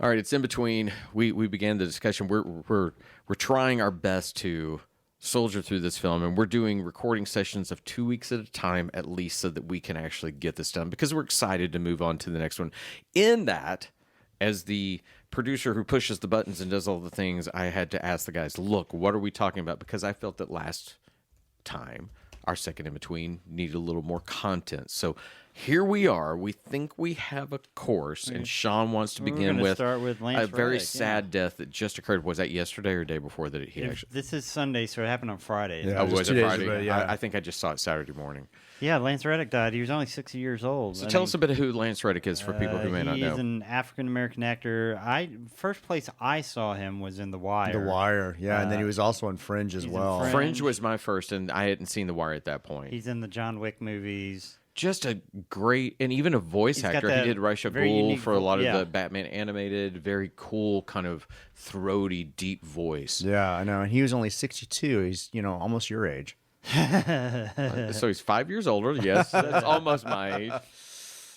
All right, it's in between. We began the discussion. We're trying our best to soldier through this film, and we're doing recording sessions of 2 weeks at a time at least, so that we can actually get this done, because we're excited to move on to the next one. In that, as the producer who pushes the buttons and does all the things, I had to ask the guys, look, what are we talking about? Because I felt that last time our second in between needed a little more content. So here we are. We think we have a course, and Sean wants to begin with Lance a very Reddick, sad death that just occurred. Was that yesterday or day before that he actually? This is Sunday, so it happened on Friday. Oh, was it Friday? Ago, yeah. I think I just saw it Saturday morning. Yeah, Lance Reddick died. He was only 60 years old. So tell us a bit of who Lance Reddick is for people who may not know. He's an African-American actor. First place I saw him was in The Wire. The Wire, yeah. And then he was also on Fringe as well. Fringe was my first, and I hadn't seen The Wire at that point. He's in the John Wick movies. Just a great, and even a voice actor. He did Ra's al Ghul for a lot of the Batman animated. Very cool, kind of throaty, deep voice. Yeah, I know. And he was only 62. He's, almost your age. So he's 5 years older. Yes, that's almost my age.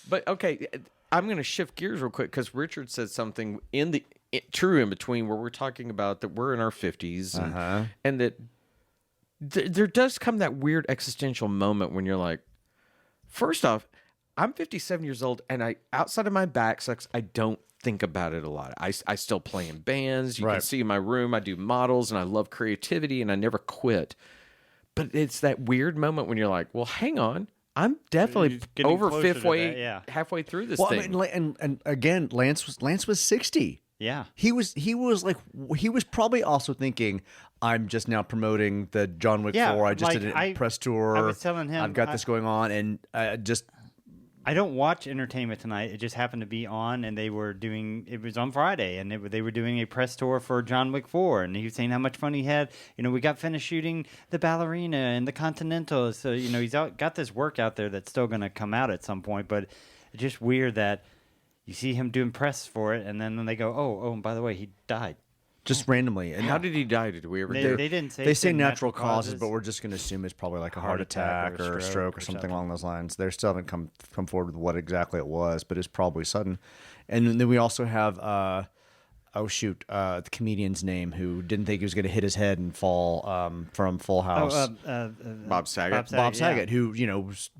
But okay, I'm going to shift gears real quick, because Richard said something true in between, where we're talking about that we're in our 50s, and that there does come that weird existential moment when you're like, first off, I'm 57 years old, and outside of my back sucks, I don't think about it a lot. I still play in bands. You can see in my room, I do models, and I love creativity, and I never quit. But it's that weird moment when you're like, well, hang on. I'm definitely over halfway through this thing. I mean, and again, Lance was 60. Yeah. He was probably also thinking, I'm just now promoting the John Wick 4. I just did a press tour. I was telling him, I've got this going on, and I don't watch Entertainment Tonight. It just happened to be on, and it was on Friday, and they were doing a press tour for John Wick 4, and he was saying how much fun he had. We got finished shooting the Ballerina and the Continental, so, he's got this work out there that's still going to come out at some point, but it's just weird that you see him doing press for it, and then they go, oh, and by the way, he died. Just randomly. And how did he die? Did we ever They didn't say. They say natural causes, but we're just going to assume it's probably like a heart attack or a stroke or something along those lines. They still haven't come forward with what exactly it was, but it's probably sudden. And then we also have the comedian's name who didn't think he was going to hit his head and fall from Full House. Bob Saget. Bob Saget, who was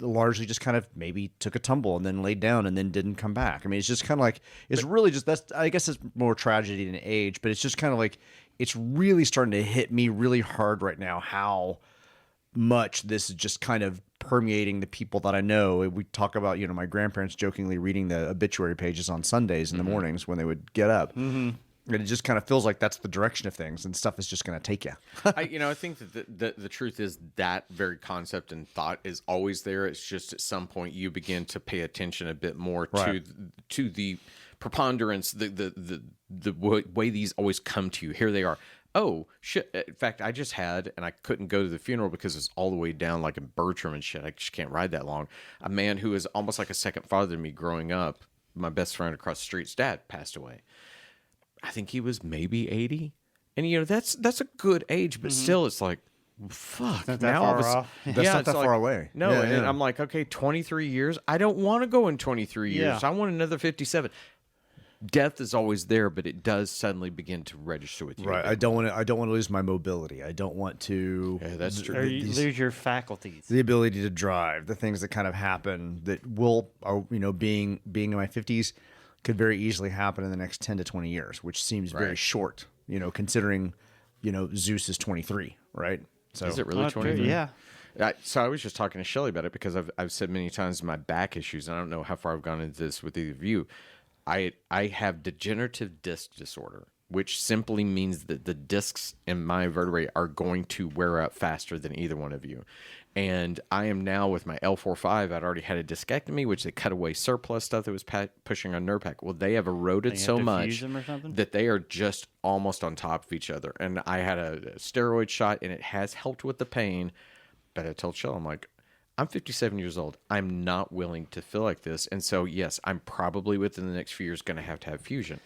largely just kind of maybe took a tumble and then laid down and then didn't come back. I mean, it's just kind of like I guess it's more tragedy than age, but it's just kind of like it's really starting to hit me really hard right now how much this is just kind of permeating the people that I know. We talk about, my grandparents jokingly reading the obituary pages on Sundays in the mornings when they would get up. Mm-hmm. And it just kind of feels like that's the direction of things, and stuff is just going to take you. I think that the truth is that very concept and thought is always there. It's just at some point you begin to pay attention a bit more to the preponderance, the way these always come to you. Here they are. Oh, shit. In fact, I just had, and I couldn't go to the funeral because it's all the way down like in Bertram and shit. I just can't ride that long. A man who is almost like a second father to me growing up, my best friend across the street's dad passed away. I think he was maybe 80. And, that's a good age, but still it's like, fuck. That's now not far off. That's not that far away. No, and I'm like, okay, 23 years? I don't want to go in 23 years. I want another 57. Death is always there, but it does suddenly begin to register with you. Right. I don't want to lose my mobility. I don't want to. Yeah, that's true. Or you lose your faculties. The ability to drive, the things that kind of happen that will, being in my 50s, could very easily happen in the next 10 to 20 years, which seems very short. Considering, Zeus is 23, right? So is it really 23? Yeah. So I was just talking to Shelly about it because I've said many times my back issues, and I don't know how far I've gone into this with either of you. I have degenerative disc disorder, which simply means that the discs in my vertebrae are going to wear out faster than either one of you. And I am now with my L4-5. I'd already had a discectomy, which they cut away surplus stuff that was pushing on nerve pack. Well, they have eroded so much that they are just almost on top of each other. And I had a steroid shot, and it has helped with the pain. But I told Shell, I'm like, I'm 57 years old. I'm not willing to feel like this. And so, yes, I'm probably within the next few years going to have fusion.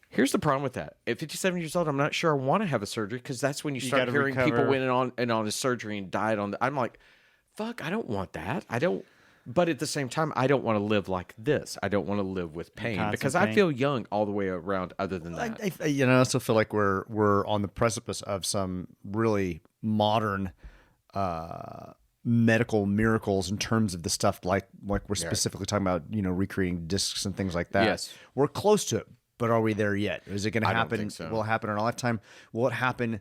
Here's the problem with that. At 57 years old, I'm not sure I want to have a surgery because that's when you start hearing people went on a surgery and died on I'm like, fuck, I don't want that. I don't But at the same time, I don't want to live like this. I don't want to live with pain constant because I pain. feel young all the way around. Other than that, I also feel like we're on the precipice of some really modern medical miracles in terms of the stuff like we're specifically talking about, recreating discs and things like that. Yes. We're close to it, but are we there yet? Is it going to I don't happen? think so. Will it happen in our lifetime? Will it happen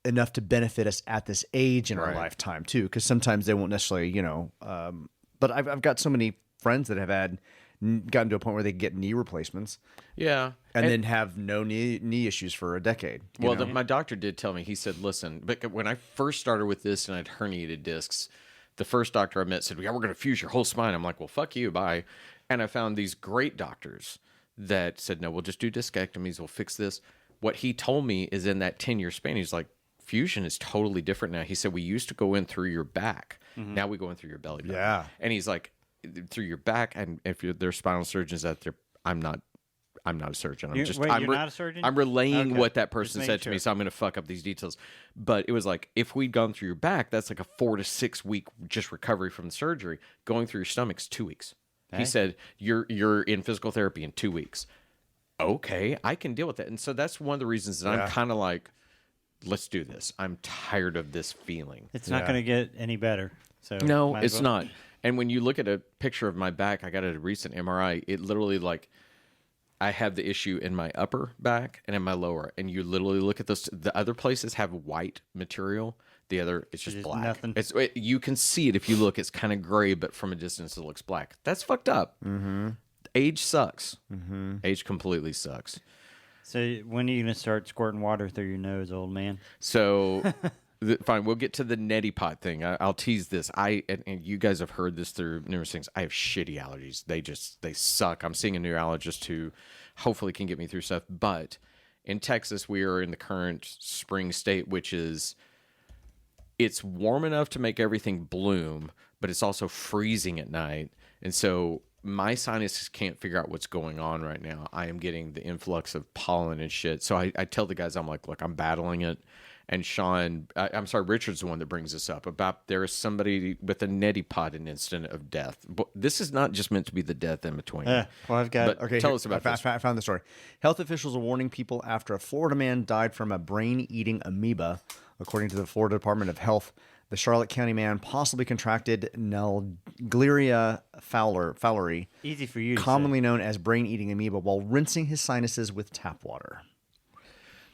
enough to benefit us at this age in our Right. lifetime too? Because sometimes they won't necessarily, but I've got so many friends that have gotten to a point where they get knee replacements yeah. and then have no knee issues for a decade. you Well, know? my doctor did tell me. He said, "Listen, but when I first started with this and I'd herniated discs, the first doctor I met said, "Yeah, we're going to fuse your whole spine." I'm like, "Well, fuck you, bye." And I found these great doctors that said, "No, we'll just do discectomies. We'll fix this." What he told me is in that 10-year span, he's like, "Fusion is totally different now." He said, "We used to go in through your back. Now we go in through your belly button." Yeah. And he's like, through your back. And if there's spinal surgeons out there, I'm not a surgeon. You're not a surgeon? I'm relaying Okay. what that Just person making said to me, sure. so I'm going to fuck up these details. But it was like, if we'd gone through your back, that's like a 4 to 6 week just recovery from the surgery. Going through your stomach's 2 weeks. Hey. He said, you're in physical therapy in 2 weeks. Okay, I can deal with that. And so that's one of the reasons that I'm kind of like, let's do this. I'm tired of this feeling. It's not going to get any better. So No, might as it's well. not. And when you look at a picture of my back, I got a recent MRI. It literally I have the issue in my upper back and in my lower. And you literally look at those. The other places have white material. The other, it's just black. nothing. You can see it if you look. It's kind of gray, but from a distance, it looks black. That's fucked up. Mm-hmm. Age sucks. Mm-hmm. Age completely sucks. So when are you going to start squirting water through your nose, old man? So, fine, we'll get to the Neti Pot thing. I'll tease this. And you guys have heard this through numerous things. I have shitty allergies. They suck. I'm seeing a neurologist who hopefully can get me through stuff. But in Texas, we are in the current spring state, which is, it's warm enough to make everything bloom, but it's also freezing at night. And so my sinuses can't figure out what's going on right now. I am getting the influx of pollen and shit. So I tell the guys, I'm like, look, I'm battling it. And Sean, I'm sorry, Richard's the one that brings this up about there is somebody with a Neti Pot, an incident of death. But this is not just meant to be the death in between. Well, I've got. But Okay, tell here, us about this. I found the story. Health officials are warning people after a Florida man died from a brain-eating amoeba. According to the Florida Department of Health, the Charlotte County man possibly contracted Naegleria fowleri, Easy for you to commonly known as brain-eating amoeba, while rinsing his sinuses with tap water.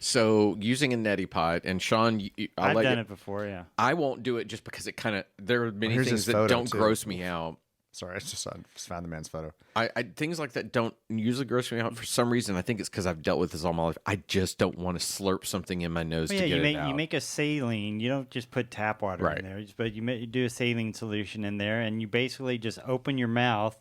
So using a Neti Pot, and Sean, I've done it before, yeah. I won't do it just because it kind of, there are many Here's things his that photo, don't too. gross me out. Sorry, I just found the man's photo. Things like that don't usually gross me out for some reason. I think it's because I've dealt with this all my life. I just don't want to slurp something in my nose Well, to yeah, get it out. you make a saline. You don't just put tap water Right. in there, but you do a saline solution in there, and you basically just open your mouth,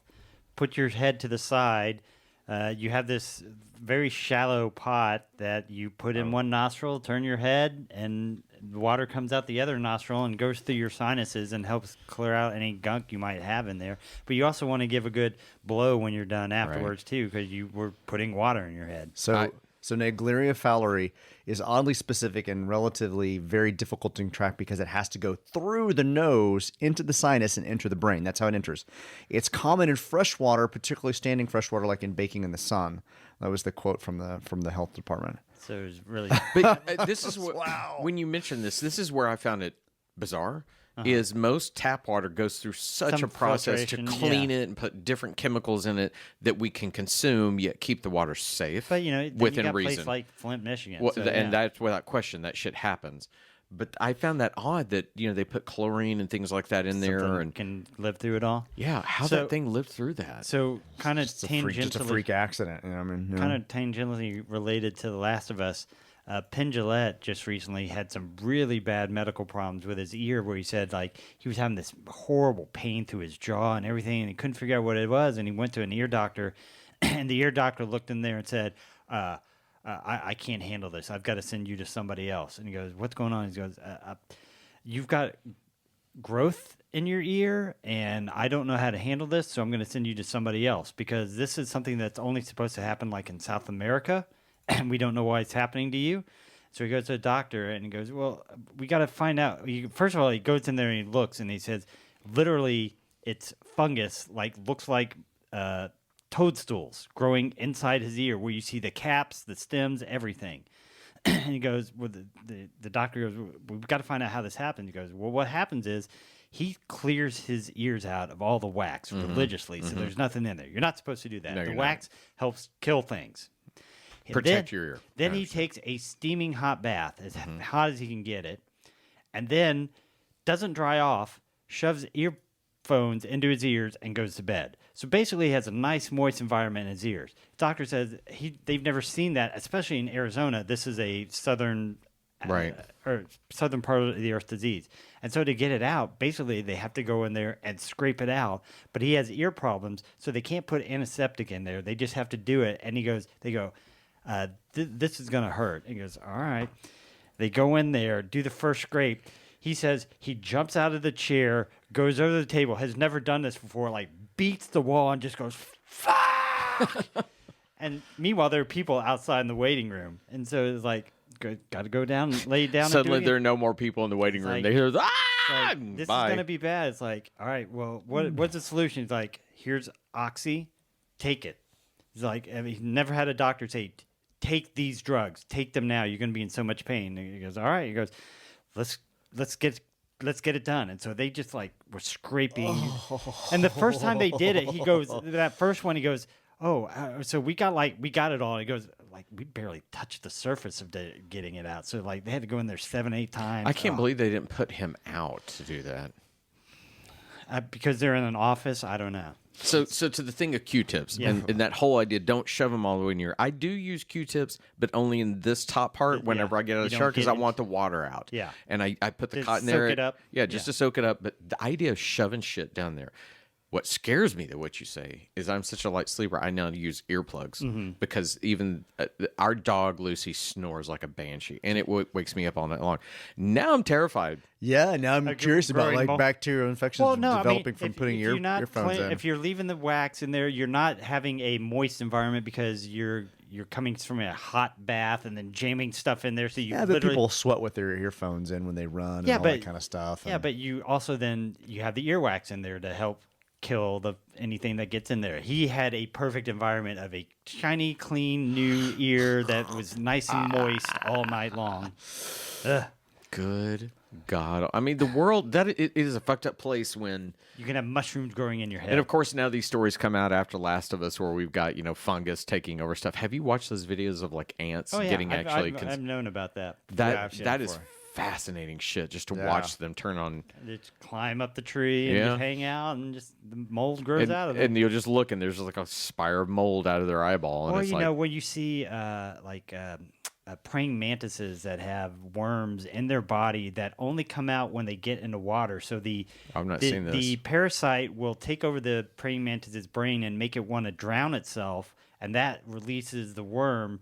put your head to the side. You have this very shallow pot that you put in one nostril, turn your head, and the water comes out the other nostril and goes through your sinuses and helps clear out any gunk you might have in there. But you also want to give a good blow when you're done afterwards, too, because you were putting water in your head. So Naegleria fowleri is oddly specific and relatively very difficult to track because it has to go through the nose into the sinus and enter the brain. That's how it enters. It's common in fresh water, particularly standing fresh water, like in baking in the sun. That was the quote from the health department. So it's really But this is what, when you mention this is where I found it bizarre. Is most tap water goes through such Some a process to filtration, clean it and put different chemicals in it that we can consume yet keep the water safe. But then within you got reason. places like Flint, Michigan. Well, so, and yeah. that's without question that shit happens. But I found that odd that they put chlorine and things like that in there, Something and can live through it all. yeah, how So- that thing lived through that. So kind of Just a freak accident. kind of tangentially related to The Last of Us. Penn Jillette just recently had some really bad medical problems with his ear, where he said like he was having this horrible pain through his jaw and everything, and he couldn't figure out what it was. And he went to an ear doctor, and the ear doctor looked in there and said, I can't handle this. I've got to send you to somebody else. And he goes, what's going on? He goes, you've got growth in your ear, and I don't know how to handle this, so I'm going to send you to somebody else, because this is something that's only supposed to happen like in South America, and we don't know why it's happening to you. So he goes to a doctor, and he goes, well, we got to find out. First of all, he goes in there and he looks, and he says, literally, it's fungus, like looks like toadstools growing inside his ear, where you see the caps, the stems, everything. And he goes, well, the doctor goes, we've got to find out how this happens. He goes, well, what happens is he clears his ears out of all the wax religiously, so there's nothing in there. You're not supposed to do that. No, the you're wax helps kill things. And Protect your ear. Then he takes a steaming hot bath, as hot as he can get it, and then doesn't dry off, shoves earphones into his ears, and goes to bed. So basically, he has a nice moist environment in his ears. Doctor says they've never seen that, especially in Arizona. This is a southern or southern part of the Earth disease. And so to get it out, basically they have to go in there and scrape it out. But he has ear problems, so they can't put antiseptic in there. They just have to do it. And they go, this is going to hurt. And he goes, all right. They go in there, do the first scrape. He says he jumps out of the chair, goes over to the table, has never done this before, like beats the wall and just goes, fuck! And meanwhile, there are people outside in the waiting room. And so it's like, got to go down, lay down. Suddenly, and there are no more people in the waiting room. They hear, this is going to be bad. It's like, all right, well, what's the solution? He's like, here's Oxy, take it. He's like, he's never had a doctor say, take these drugs, take them now. You're going to be in so much pain. And he goes, all right. He goes, let's get it done. And so they just like were scraping. And the first time they did it, he goes, that first one, he goes, so we got it all. And he goes, like, we barely touched the surface of getting it out. So like they had to go in there 7-8 times. I can't believe they didn't put him out to do that. Because they're in an office. I don't know. So to the thing of Q-tips and that whole idea, don't shove them all the way in your ear. I do use Q-tips, but only in this top part whenever I get out of the shower because I want the water out. Yeah. And I put the Just cotton there. soak it up. Yeah, just to soak it up. But the idea of shoving shit down there. What scares me, though, what you say, is I'm such a light sleeper, I now use earplugs because even our dog, Lucy, snores like a banshee, and it wakes me up all night long. Now I'm terrified. Yeah, now I'm curious about like bacterial infections developing from putting earphones in. If you're leaving the wax in there, you're not having a moist environment because you're coming from a hot bath and then jamming stuff in there. So you but people sweat with their earphones in when they run and all that kind of stuff. Yeah, but you also then you have the earwax in there to help kill anything that gets in there. He had a perfect environment of a shiny, clean, new ear that was nice and moist all night long. Ugh. Good God. I mean, the world, it is a fucked up place when... You can have mushrooms growing in your head. And of course, now these stories come out after Last of Us where we've got, fungus taking over stuff. Have you watched those videos of like ants getting I've known about that. That is fascinating shit just to watch them turn on. They just climb up the tree and just hang out and just the mold grows out of them. And you'll just look and there's like a spire of mold out of their eyeball. And Or, when you see praying mantises that have worms in their body that only come out when they get into water. So I've not seen this. The parasite will take over the praying mantis's brain and make it want to drown itself, and that releases the worm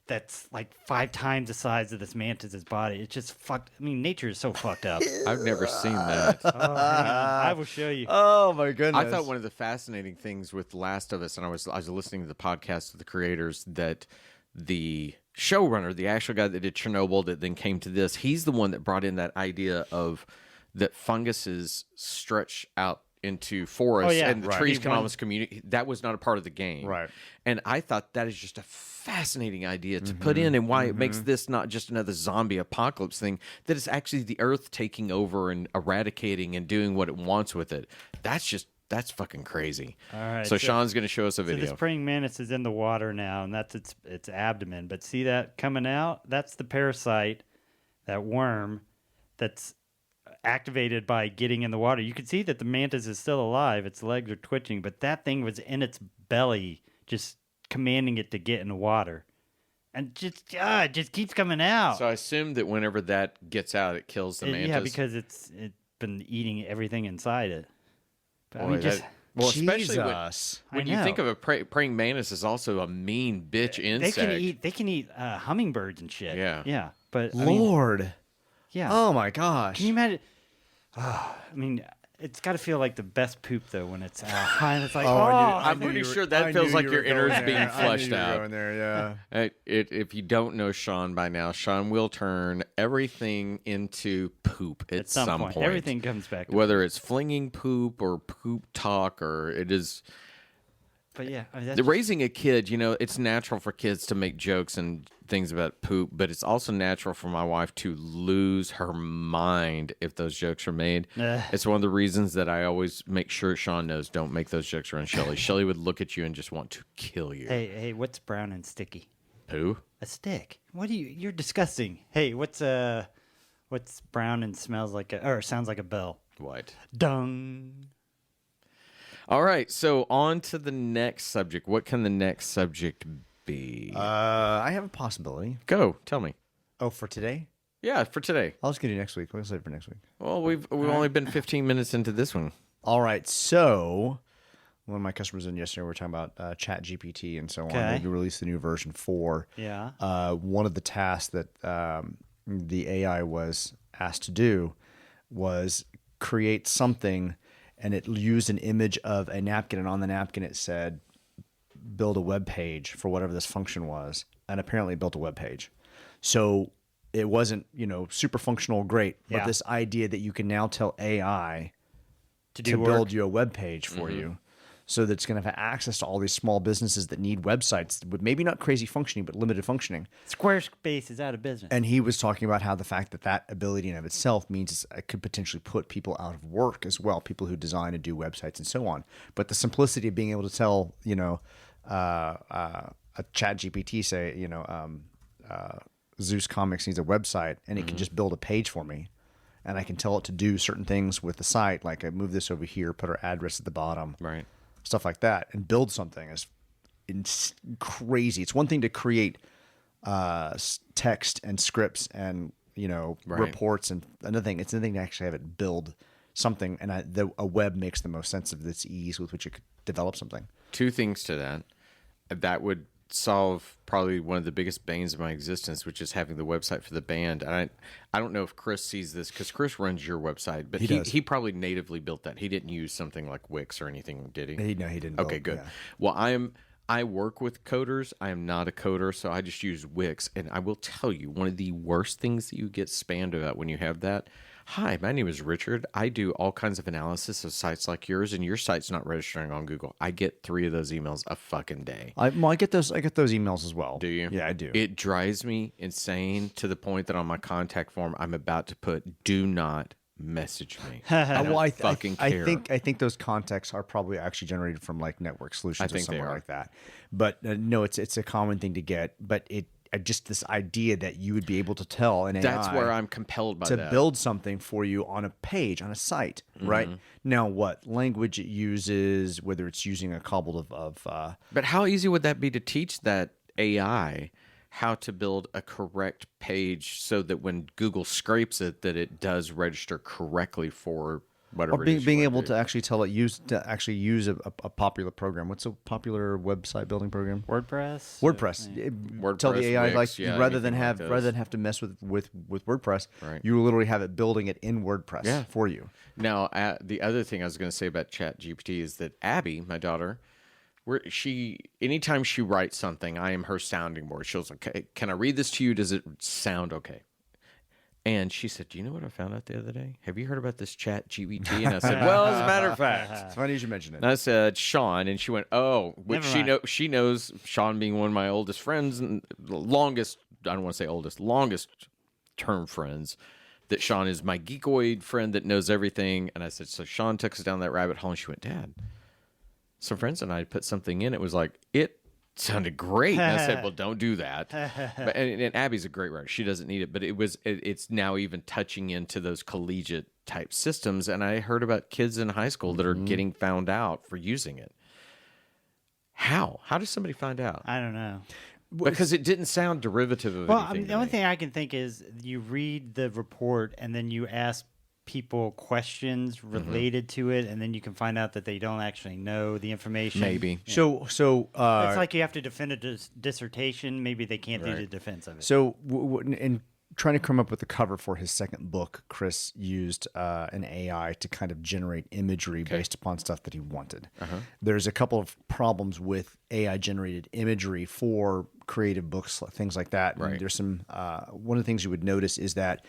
that's like 5 times the size of this mantis's body. It's just fucked. I mean, nature is so fucked up. I've never seen that. Oh, hang on. I will show you. Oh my goodness! I thought one of the fascinating things with Last of Us, and I was listening to the podcast of the creators, that the showrunner, the actual guy that did Chernobyl, that then came to this, he's the one that brought in that idea of that funguses stretch out into forests and the trees can almost communicate. That was not a part of the game. Right. And I thought that is just a fascinating idea to put in, and why it makes this not just another zombie apocalypse thing, that it's actually the earth taking over and eradicating and doing what it wants with it. That's fucking crazy. All right. So Sean's going to show us a video. So this praying mantis is in the water now, and that's its abdomen. But see that coming out? That's the parasite, that worm, that's activated by getting in the water. You can see that the mantis is still alive. Its legs are twitching, but that thing was in its belly, just commanding it to get in the water. And it just keeps coming out. So I assume that whenever that gets out, it kills the mantis. Yeah, because it's been eating everything inside it. But, Boy, especially when you think of a praying mantis as also a mean bitch insect. They can eat hummingbirds and shit. Yeah. Yeah. But Lord. Yeah. Oh my gosh. Can you imagine? I mean, It's got to feel like the best poop though when it's out. And it's like, I'm pretty sure that feels like your innards being flushed out. Going there, yeah. If you don't know Sean by now, Sean will turn everything into poop at some point. Everything comes back to whether it's flinging poop or poop talk, or it is. But yeah, I mean, raising a kid, it's natural for kids to make jokes and things about poop, but it's also natural for my wife to lose her mind if those jokes are made. It's one of the reasons that I always make sure Sean knows, don't make those jokes around Shelly. Shelly would look at you and just want to kill you. Hey, what's brown and sticky? Poo? A stick. You're disgusting. Hey, what's brown and smells like or sounds like a bell? What? Dung. All right, so on to the next subject. What can the next subject be? I have a possibility. Go, tell me. Oh, for today? Yeah, for today. I'll just get you next week. We'll save it for next week. Well, we've only been 15 minutes into this one. All right, so one of my customers in yesterday, we were talking about ChatGPT and so on. They released the new version 4. Yeah. One of the tasks that the AI was asked to do was create something, and it used an image of a napkin, and on the napkin it said, build a web page for whatever this function was, and apparently it built a web page. So it wasn't, super functional, great, but this idea that you can now tell AI to build you a web page for you, so that it's going to have access to all these small businesses that need websites with maybe not crazy functioning, but limited functioning. Squarespace is out of business. And he was talking about how the fact that ability in of itself means it could potentially put people out of work as well, people who design and do websites and so on. But the simplicity of being able to tell, a ChatGPT say, Zeus Comics needs a website, and it can just build a page for me. And I can tell it to do certain things with the site, like I move this over here, put our address at the bottom. Right. Stuff like that, and build something is crazy. It's one thing to create text and scripts and reports, and another thing. It's another thing to actually have it build something. And a web makes the most sense of this ease with which it could develop something. Two things to that. That would solve probably one of the biggest banes of my existence, which is having the website for the band. And I don't know if Chris sees this, because Chris runs your website, but he probably natively built that. He didn't use something like Wix or anything, did he? No, he didn't. Okay, good. Yeah. Well, I work with coders. I am not a coder, so I just use Wix. And I will tell you, one of the worst things that you get spammed about when you have that. Hi, my name is Richard. I do all kinds of analysis of sites like yours, and your site's not registering on Google. I get 3 of those emails a fucking day. I get those emails as well. Do you? Yeah, I do. It drives me insane to the point that on my contact form, I'm about to put "Do not message me." I fucking care. I think those contacts are probably actually generated from like Network Solutions or somewhere like that. But no, it's a common thing to get. But just this idea that you would be able to tell an AI. That's where I'm compelled by to that. build something for you on a page, on a site, right? Now, what language it uses, whether it's using a cobbled of But how easy would that be to teach that AI how to build a correct page so that when Google scrapes it, that it does register correctly for whatever. Or being able to actually tell it use a popular program. What's a popular website building program? WordPress. Tell the AI Wix, rather than have to mess with WordPress, right. You literally have it building it in WordPress for you. Now, the other thing I was going to say about ChatGPT is that Abby, my daughter, anytime she writes something, I am her sounding board. She'll say, "Okay, can I read this to you? Does it sound okay?" And she said, "Do you know what I found out the other day? Have you heard about this ChatGPT?" And I said, "Well, as a matter of fact." It's funny you should mention it. And I said, "Sean," and she went, "Oh," which she knows Sean being one of my oldest friends and longest term friends, that Sean is my geekoid friend that knows everything. And I said, so Sean took us down that rabbit hole, and she went, "Dad, some friends and I put something in. It was like, it sounded great." And I said, "Well, don't do that." But, and Abby's a great writer. She doesn't need it, but it's now even touching into those collegiate type systems. And I heard about kids in high school that are getting found out for using it. How does somebody find out? I don't know. Because it didn't sound derivative of anything. Well, the only thing I can think is you read the report and then you ask people questions related to it, and then you can find out that they don't actually know the information. Maybe. Yeah. So it's like you have to defend a dissertation. Maybe they can't do the defense of it. So trying to come up with the cover for his second book, Chris used an AI to kind of generate imagery based upon stuff that he wanted. There's a couple of problems with AI generated imagery for creative books, things like that. Right. And there's some, one of the things you would notice is that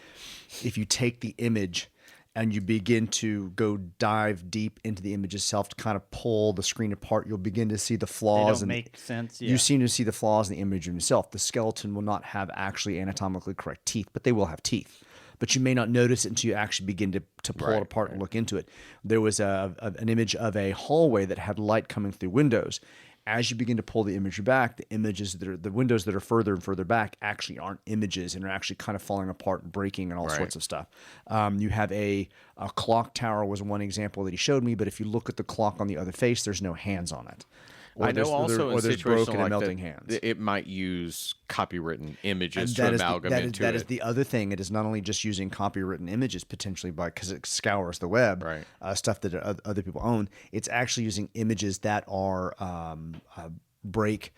if you take the image and you begin to go dive deep into the image itself to kind of pull the screen apart, you'll begin to see the flaws. They don't make sense. You seem to see the flaws in the image itself. The skeleton will not have actually anatomically correct teeth, but they will have teeth. But you may not notice it until you actually begin to pull it apart and look into it. There was an image of a hallway that had light coming through windows. As you begin to pull the imagery back, the windows that are further and further back actually aren't images and are actually kind of falling apart and breaking and all sorts of stuff. You have a clock tower was one example that he showed me, but if you look at the clock on the other face, there's no hands on it. I know also in there's situations broken like and melting that, hands. it might use copywritten images And to that amalgamate into that it. is the other thing. It is not only just using copywritten images potentially because it scours the web, stuff that other people own. It's actually using images that are break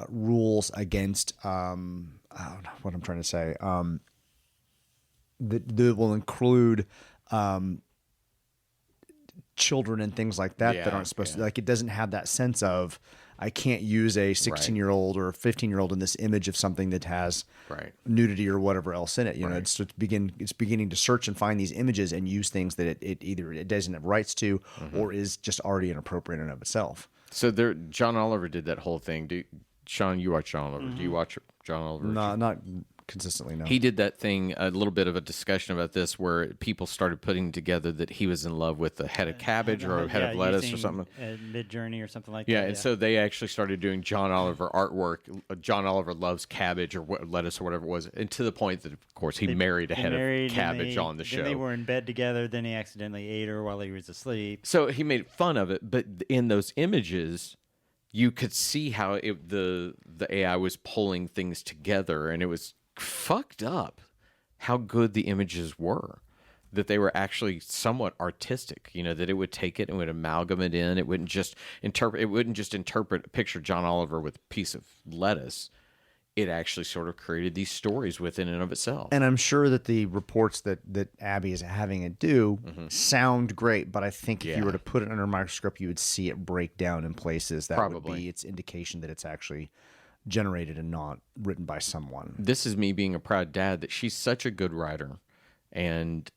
rules against I don't know what I'm trying to say. That will include children and things like that that aren't supposed to, like, it doesn't have that sense of I can't use a 16-year-old or a 15-year-old in this image of something that has nudity or whatever else in it. You know, it's beginning to search and find these images and use things that it either doesn't have rights to or is just already inappropriate in and of itself. So John Oliver did that whole thing. Sean, you watch John Oliver. Do you watch John Oliver? No, not consistently, no. He did that thing, a little bit of a discussion about this, where people started putting together that he was in love with a head of cabbage or a head of lettuce or something. Mid-Journey or something like that. Yeah, and so they actually started doing John Oliver artwork. John Oliver loves cabbage or lettuce or whatever it was, and to the point that, of course, he married a head of cabbage on the show. Then they were in bed together. Then he accidentally ate her while he was asleep. So he made fun of it, but in those images, you could see how the AI was pulling things together, and it was fucked up how good the images were, that they were actually somewhat artistic, you know, that it would take it and would amalgamate in. It wouldn't just interpret picture John Oliver with a piece of lettuce. It actually sort of created these stories within and of itself. And I'm sure that the reports that Abby is having it do sound great, but I think if you were to put it under a microscope, you would see it break down in places that would be its indication that it's actually generated and not written by someone. This is me being a proud dad that she's such a good writer, and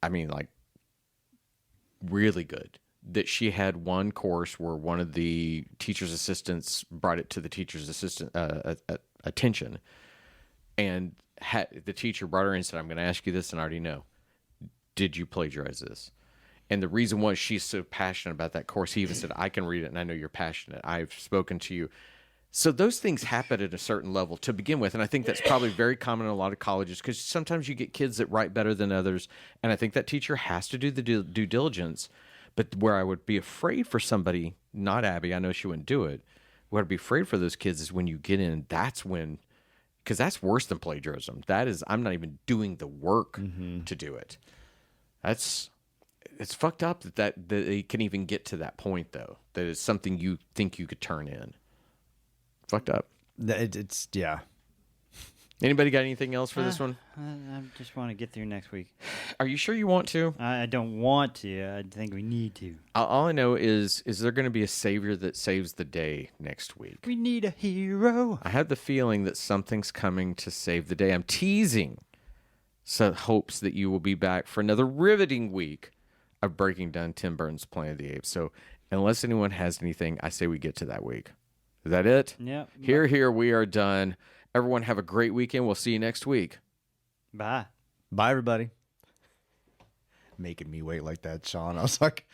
I mean, like, really good, that she had one course where one of the teacher's assistants brought it to the teacher's assistant attention, and the teacher brought her in and said, I'm going to ask you this, and I already know, did you plagiarize this? And the reason was she's so passionate about that course. He even said, I can read it, and I know you're passionate. I've spoken to you. So those things happen at a certain level to begin with, and I think that's probably very common in a lot of colleges, because sometimes you get kids that write better than others, and I think that teacher has to do the due diligence. But where I would be afraid for somebody, not Abby, I know she wouldn't do it, where I'd be afraid for those kids is when you get in, that's when, because that's worse than plagiarism. That is, I'm not even doing the work to do it. It's fucked up that it can even get to that point, though, that it's something you think you could turn in. Fucked up. It's Anybody got anything else for this one? I just want to get through next week. Are you sure you want to? I don't want to. I think we need to. All I know is there going to be a savior that saves the day next week? We need a hero. I have the feeling that something's coming to save the day. I'm teasing some hopes that you will be back for another riveting week of breaking down Tim Burton's Planet of the Apes. So unless anyone has anything, I say we get to that week. Is that it? Yep. Here, we are done. Everyone have a great weekend. We'll see you next week. Bye. Bye, everybody. Making me wait like that, Sean. I was like...